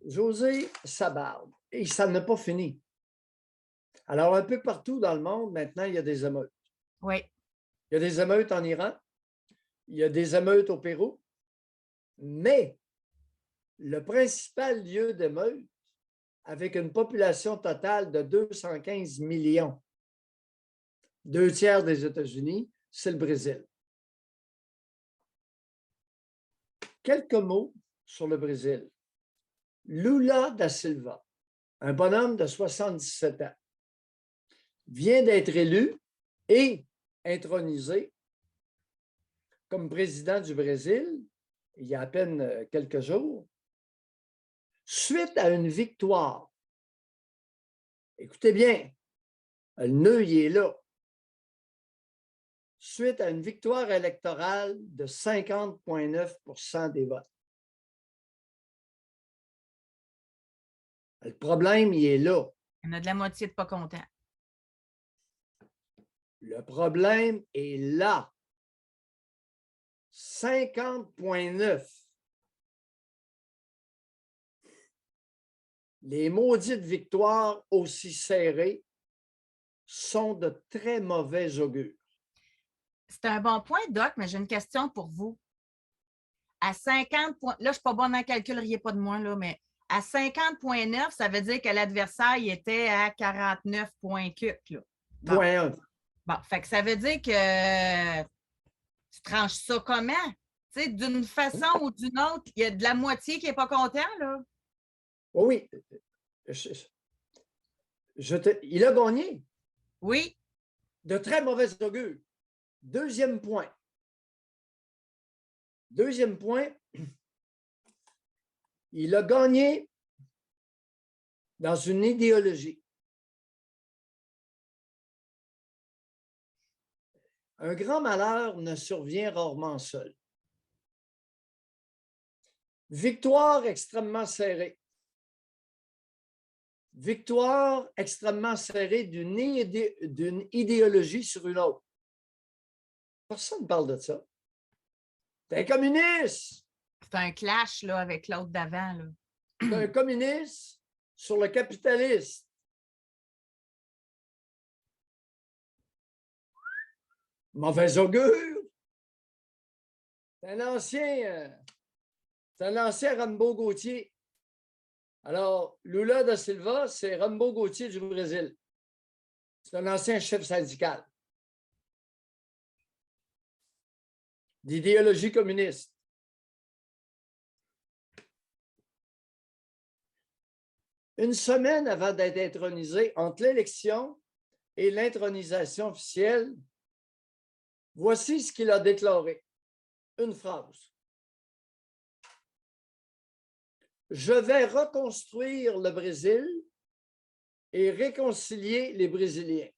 José Sabarde. Et ça n'a pas fini. Alors, un peu partout dans le monde, maintenant, il y a des émeutes. Oui. Il y a des émeutes en Iran, il y a des émeutes au Pérou, mais le principal lieu d'émeute, avec une population totale de 215 millions, 2 tiers des États-Unis, c'est le Brésil. Quelques mots sur le Brésil. Lula da Silva, un bonhomme de 77 ans, vient d'être élu et intronisé comme président du Brésil il y a à peine quelques jours, suite à une victoire. Écoutez bien, le nœud, il est là. Suite à une victoire électorale de 50,9 % des votes. Le problème, il est là. Il y en a de la moitié de pas contents. Le problème est là. 50,9. Les maudites victoires aussi serrées sont de très mauvais augure. C'est un bon point, Doc, mais j'ai une question pour vous. À 50 points, là, je ne suis pas bonne en calcul, riez pas de moi, là, mais à 50,9, ça veut dire que l'adversaire il était à 49 points là. Bon, Point 1. bon, fait que ça veut dire que tu tranches ça comment? Tu sais, d'une façon ou d'une autre, il y a de la moitié qui n'est pas content, là. Oui, il a gagné. Oui. De très mauvais augure. Deuxième point. Deuxième point, il a gagné dans une idéologie. Un grand malheur ne survient rarement seul. Victoire extrêmement serrée. Victoire extrêmement serrée d'une idéologie sur une autre. Personne ne parle de ça. T'es un communiste! C'est un clash là, avec l'autre d'avant, là. T'es un communiste sur le capitaliste. Mauvais augure! C'est un ancien Rambo Gauthier. Alors, Lula da Silva, c'est Rambo Gauthier du Brésil. C'est un ancien chef syndical d'idéologie communiste. Une semaine avant d'être intronisé, entre l'élection et l'intronisation officielle, voici ce qu'il a déclaré. Une phrase. Je vais reconstruire le Brésil et réconcilier les Brésiliens.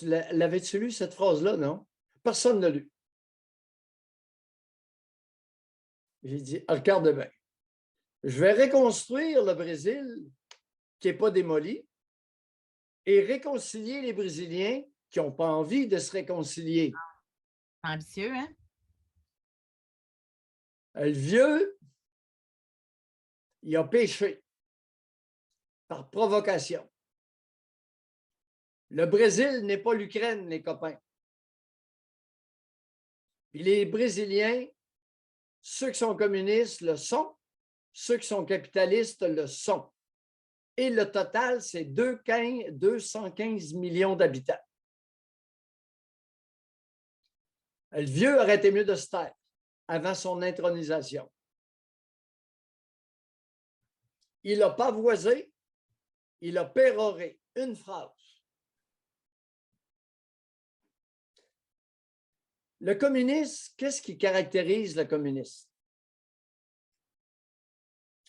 L'avais-tu lu, cette phrase-là, non? Personne ne l'a lu. J'ai dit, regarde bien. Je vais reconstruire le Brésil qui n'est pas démoli et réconcilier les Brésiliens qui n'ont pas envie de se réconcilier. Ambitieux, hein? Le vieux, il a péché par provocation. Le Brésil n'est pas l'Ukraine, les copains. Puis les Brésiliens, ceux qui sont communistes le sont, ceux qui sont capitalistes le sont. Et le total, c'est 215 millions d'habitants. Le vieux aurait été mieux de se taire avant son intronisation. Il a pavoisé, il a péroré une phrase. Le communiste, qu'est-ce qui caractérise le communiste?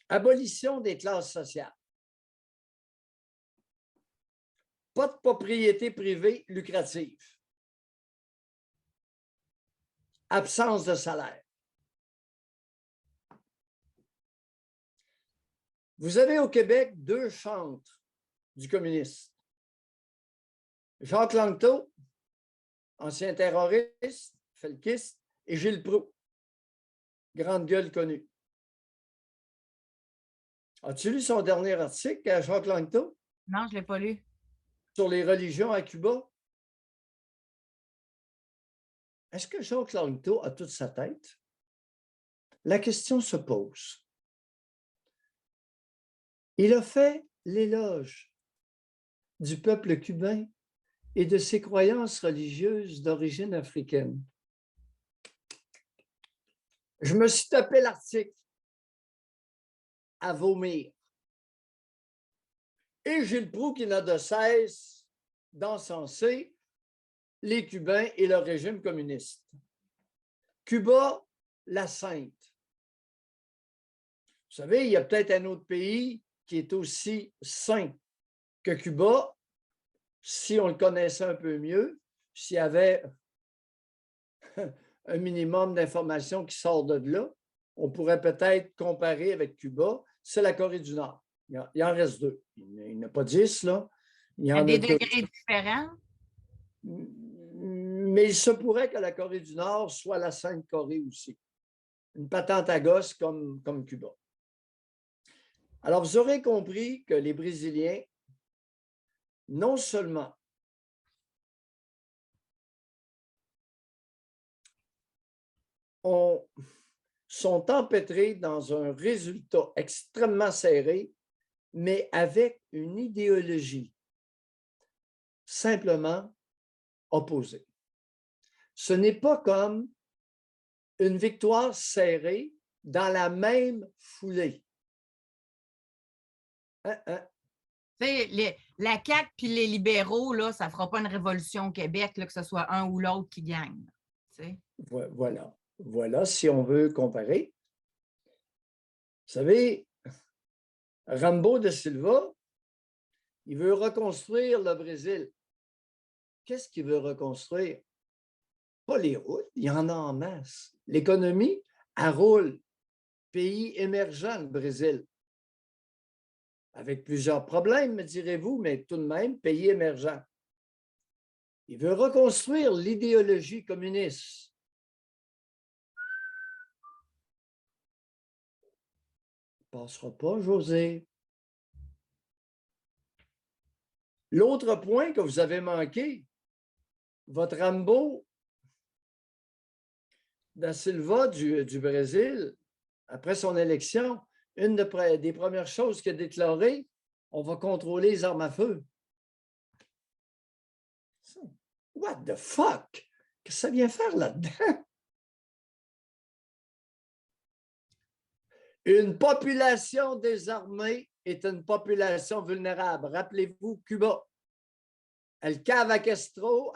Abolition des classes sociales. Pas de propriété privée lucrative. Absence de salaire. Vous avez au Québec 2 chantres du communisme. Jacques Langto, ancien terroriste, felkiste, et Gilles Proulx, grande gueule connue. As-tu lu son dernier article à Jacques Langto Non, je ne l'ai pas lu. sur les religions à Cuba? Est-ce que Jacques Langto a toute sa tête? La question se pose. Il a fait l'éloge du peuple cubain et de ses croyances religieuses d'origine africaine. Je me suis tapé l'article à vomir. Et Gilles Proulx qui n'a de cesse d'encenser les Cubains et le régime communiste. Cuba, la sainte. Vous savez, il y a peut-être un autre pays qui est aussi saint que Cuba, si on le connaissait un peu mieux, s'il y avait un minimum d'informations qui sort de là, on pourrait peut-être comparer avec Cuba, c'est la Corée du Nord. Il en reste deux. Il n'y en a pas 10, là. Il y en À a des deux. degrés différents. Mais il se pourrait que la Corée du Nord soit la Sainte Corée aussi. Une patente à gosse comme Cuba. Alors, vous aurez compris que les Brésiliens, non seulement sont empêtrés dans un résultat extrêmement serré, mais avec une idéologie simplement opposée. Ce n'est pas comme une victoire serrée dans la même foulée. La CAQ puis les libéraux, là, ça ne fera pas une révolution au Québec, là, que ce soit un ou l'autre qui gagne. T'sais. Voilà, si on veut comparer. Vous savez, Rambo de Silva, il veut reconstruire le Brésil. Qu'est-ce qu'il veut reconstruire? Pas les routes, il y en a en masse. L'économie, elle roule. Pays émergent, le Brésil. Avec plusieurs problèmes, me direz-vous, mais tout de même, pays émergent. Il veut reconstruire l'idéologie communiste. Ça ne passera pas, José. L'autre point que vous avez manqué, votre Rambo da Silva du Brésil, après son élection, une des premières choses qu'il a déclarées, on va contrôler les armes à feu. What the fuck? Qu'est-ce que ça vient faire là-dedans? Une population désarmée est une population vulnérable. Rappelez-vous, Cuba. Elle cave à Castro,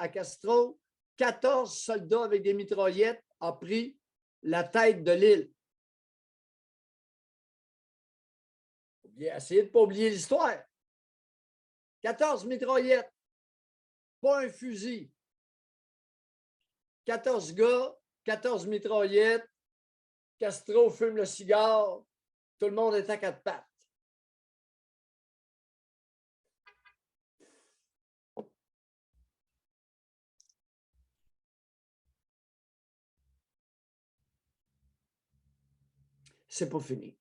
14 soldats avec des mitraillettes ont pris la tête de l'île. Essayez de ne pas oublier l'histoire. 14 mitraillettes, pas un fusil. 14 gars, 14 mitraillettes, Castro fume le cigare, tout le monde est à quatre pattes. C'est pas fini.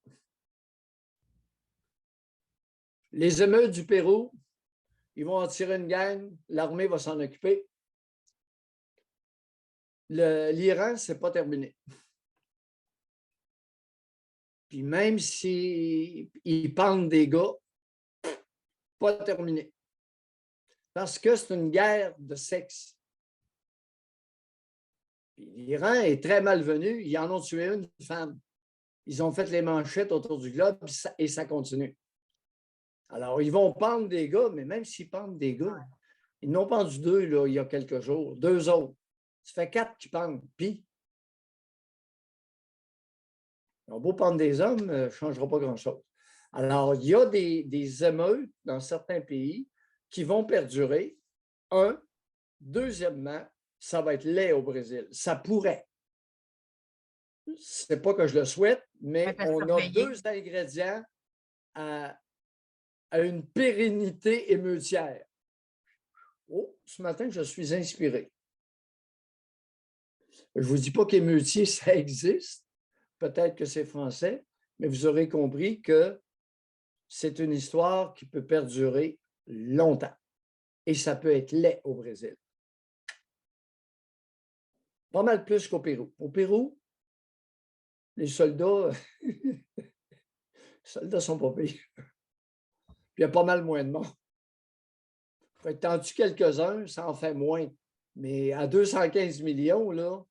Les émeutes du Pérou, ils vont en tirer une gang, l'armée va s'en occuper. L'Iran, c'est pas terminé. Puis même s'ils pendent des gars, pas terminé. Parce que c'est une guerre de sexe. L'Iran est très malvenu. Ils en ont tué une femme. Ils ont fait les manchettes autour du globe et ça continue. Alors, ils vont pendre des gars, mais même s'ils pendent des gars, ils n'ont pendu deux là, il y a quelques jours, deux autres. Ça fait 4 qui pendent. Puis, ils ont beau pendre des hommes, ça ne changera pas grand-chose. Alors, il y a des émeutes dans certains pays qui vont perdurer. Un. Deuxièmement, ça va être laid au Brésil. Ça pourrait. Ce n'est pas que je le souhaite, mais on a deux ingrédients à une pérennité émeutière. Oh, ce matin, je suis inspiré. Je ne vous dis pas qu'émeutier, ça existe. Peut-être que c'est français, mais vous aurez compris que c'est une histoire qui peut perdurer longtemps. Et ça peut être laid au Brésil. Pas mal plus qu'au Pérou. Au Pérou, les soldats, les soldats sont pas pires. Puis il y a pas mal moins de morts. T'en tues quelques-uns, ça en fait moins. Mais à 215 millions, là,